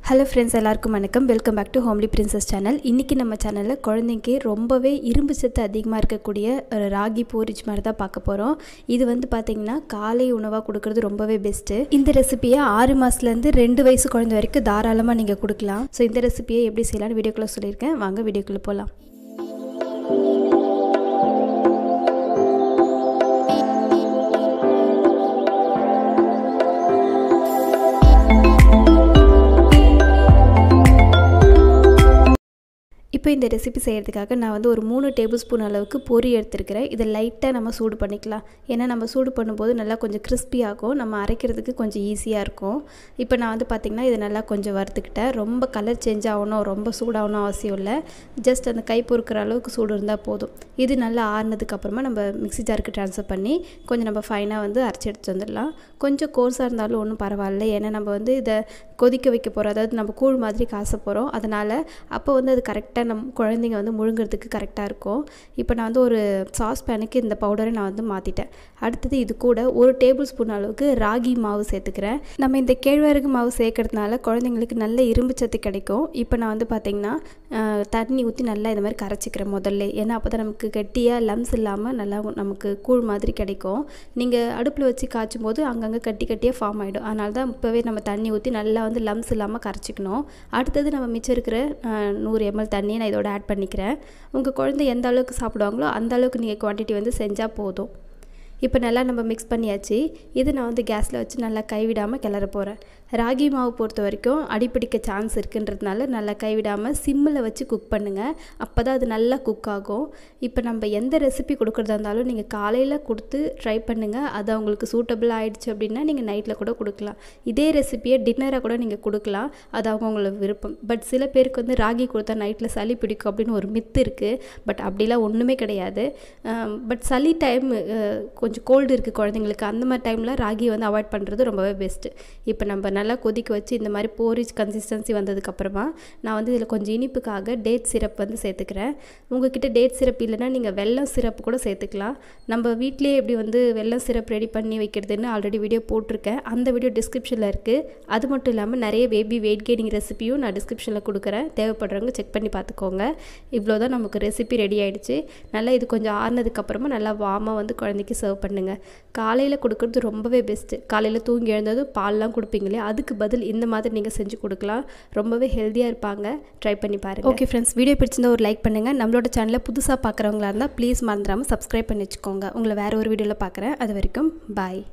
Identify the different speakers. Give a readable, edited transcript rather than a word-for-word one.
Speaker 1: Hello friends, எல்லாருக்கும் வணக்கம். Welcome back to homely princess channel. இன்னைக்கு நம்ம சேனல்ல குழந்தைக்கு ரொம்பவே இரும்பு சத்து அதிகமாக இருக்கக்கூடிய ராகி போரிச் மாதிரி தான் பார்க்க போகிறோம். இது வந்து பார்த்தீங்கன்னா காலை உணவாக கொடுக்கறது ரொம்பவே பெஸ்ட்டு. இந்த ரெசிபியை 6 மாதத்துலேருந்து 2 வயசு குழந்தை வரைக்கும் தாராளமாக நீங்கள் கொடுக்கலாம். ஸோ இந்த ரெசிபியை எப்படி செய்யலாம்னு வீடியோக்குள்ளே சொல்லியிருக்கேன். வாங்க வீடியோக்குள்ளே போகலாம். இப்போ இந்த ரெசிபி செய்கிறதுக்காக நான் வந்து ஒரு 3 டேபிள் ஸ்பூன் அளவுக்கு பொரி எடுத்துருக்கிறேன். இதை லைட்டாக நம்ம சூடு பண்ணிக்கலாம். ஏன்னா நம்ம சூடு பண்ணும்போது நல்லா கொஞ்சம் கிறிஸ்பி ஆகும், நம்ம அரைக்கிறதுக்கு கொஞ்சம் ஈஸியாக இருக்கும். இப்போ நான் வந்து பார்த்திங்கன்னா இதை நல்லா கொஞ்சம் வறுத்துக்கிட்டேன். ரொம்ப கலர் சேஞ்ச் ஆகணும், ரொம்ப சூடாகணும் அவசியம் இல்லை. ஜஸ்ட் அந்த கை பொறுக்கிற அளவுக்கு சூடு இருந்தால் போதும். இது நல்லா ஆறுனதுக்கப்புறமா நம்ம மிக்ஸி ஜாருக்கு ட்ரான்ஸ்ஃபர் பண்ணி கொஞ்சம் நம்ம ஃபைனாக வந்து அரைச்சி எடுத்து வந்துடலாம். கொஞ்சம் கோர்ஸாக இருந்தாலும் ஒன்றும் பரவாயில்ல, ஏன்னா நம்ம வந்து இதை கொதிக்க வைக்க போகிறோம், அதாவது நம்ம கூழ் மாதிரி காச போகிறோம். அதனால் அப்போ வந்து அது கரெக்டாக நம்ம குழந்தைங்க வந்து முழுங்கிறதுக்கு கரெக்டாக இருக்கும். இப்போ நான் வந்து ஒரு சாஸ் பேனுக்கு இந்த பவுடரை நான் வந்து மாற்றிட்டேன். அடுத்தது இது கூட 1 டேபிள் ஸ்பூன் அளவுக்கு ராகி மாவு சேர்த்துக்கிறேன். நம்ம இந்த கேழ்வரகு மாவு சேர்க்கறதுனால குழந்தைங்களுக்கு நல்ல இரும்பு சத்து கிடைக்கும். இப்போ நான் வந்து பார்த்திங்கன்னா தண்ணி ஊற்றி நல்லா இந்த மாதிரி கரைச்சிக்கிறேன் முதல்ல. ஏன்னா அப்போ தான் நமக்கு கெட்டியாக லம்ஸ் இல்லாமல் நல்லா நமக்கு கூழ் மாதிரி கிடைக்கும். நீங்கள் அடுப்பில் வச்சு காய்ச்சும் போது அங்கங்கே கட்டியாக ஃபார்ம் ஆகிடும். அதனால தான் இப்போவே நம்ம தண்ணி ஊற்றி நல்லா வந்து லம்ஸ் இல்லாமல் கரைச்சிக்கணும். அடுத்தது நம்ம மிச்சம் இருக்கிற 100 ml தண்ணியை நான் இதோட ஆட் பண்ணிக்கிறேன். உங்கள் குழந்தை எந்த அளவுக்கு சாப்பிடுவாங்களோ அந்த அளவுக்கு நீங்கள் குவான்டிட்டி வந்து செஞ்சால் போதும். இப்போ நல்லா நம்ம மிக்ஸ் பண்ணியாச்சு. இது நான் வந்து கேஸில் வச்சு நல்லா கைவிடாமல் கிளற போகிறேன். ராகி மாவு பொறுத்த வரைக்கும் அடிப்பிடிக்க சான்ஸ் இருக்குன்றதுனால நல்லா கைவிடாமல் சிம்மில் வச்சு குக் பண்ணுங்கள். அப்போ தான் அது நல்லா குக் ஆகும். இப்போ நம்ம எந்த ரெசிபி கொடுக்குறதா இருந்தாலும் நீங்கள் காலையில் கொடுத்து ட்ரை பண்ணுங்கள். அது அவங்களுக்கு சூட்டபிள் ஆகிடுச்சு அப்படின்னா நீங்கள் நைட்டில் கூட கொடுக்கலாம். இதே ரெசிபியை டின்னராக கூட நீங்கள் கொடுக்கலாம், அது அவங்களோட விருப்பம். பட் சில பேருக்கு வந்து ராகி கொடுத்தா நைட்டில் சளி பிடிக்கும் அப்படின்னு ஒரு மித்து இருக்குது. பட் அப்படிலாம் ஒன்றுமே கிடையாது. பட் சளி டைம் கொஞ்சம் கோல்டு இருக்குது குழந்தைங்களுக்கு, அந்த மாதிரி டைமில் ராகி வந்து அவாய்ட் பண்ணுறது ரொம்பவே பெஸ்ட்டு. இப்போ நம்ம நல்லா கொதிக்க வச்சு இந்த மாதிரி போரிச் கன்சிஸ்டன்சி வந்ததுக்கப்புறமா நான் வந்து இதில் கொஞ்சம் இனிப்புக்காக டேட் சிரப் வந்து சேர்த்துக்கிறேன். உங்கள்கிட்ட டேட் சிரப் இல்லைன்னா நீங்கள் வெல்லம் சிரப் கூட சேர்த்துக்கலாம். நம்ம வீட்டிலேயே எப்படி வந்து வெல்லம் சிரப் ரெடி பண்ணி வைக்கிறதுன்னு ஆல்ரெடி வீடியோ போட்டிருக்கேன். அந்த வீடியோ டிஸ்கிரிப்ஷனில் இருக்குது. அது மட்டும் இல்லாமல் நிறைய பேபி வெயிட் கெய்னிங் ரெசிபியும் நான் டிஸ்கிரிப்ஷனில் கொடுக்குறேன். தேவைப்படுறவங்க செக் பண்ணி பார்த்துக்கோங்க. இவ்வளோ தான் நமக்கு ரெசிபி ரெடி ஆகிடுச்சு. நல்லா இது கொஞ்சம் ஆறுனதுக்கப்புறமா நல்லா வார்மாக வந்து குழந்தைக்கு சர்வ் பண்ணுங்கள். காலையில் கொடுக்குறது ரொம்பவே பெஸ்ட்டு. காலையில் தூங்கி எழுந்ததும் பால்லாம் கொடுப்பீங்களே, அதுக்கு பதில் இந்த மாதிரி நீங்கள் செஞ்சு கொடுக்கலாம். ரொம்பவே ஹெல்த்தியாக இருப்பாங்க. ட்ரை பண்ணி பாருங்கள். ஓகே ஃப்ரெண்ட்ஸ், வீடியோ பிடிச்சிருந்தா ஒரு லைக் பண்ணுங்கள். நம்மளோட சேனலை புதுசாக பார்க்குறவங்களா இருந்தால் ப்ளீஸ் மறந்துடாமல் சப்ஸ்கிரைப் பண்ணி வச்சுக்கோங்க. உங்களை வேறு ஒரு வீடியோவில் பார்க்குறேன். அது வரைக்கும் பாய்.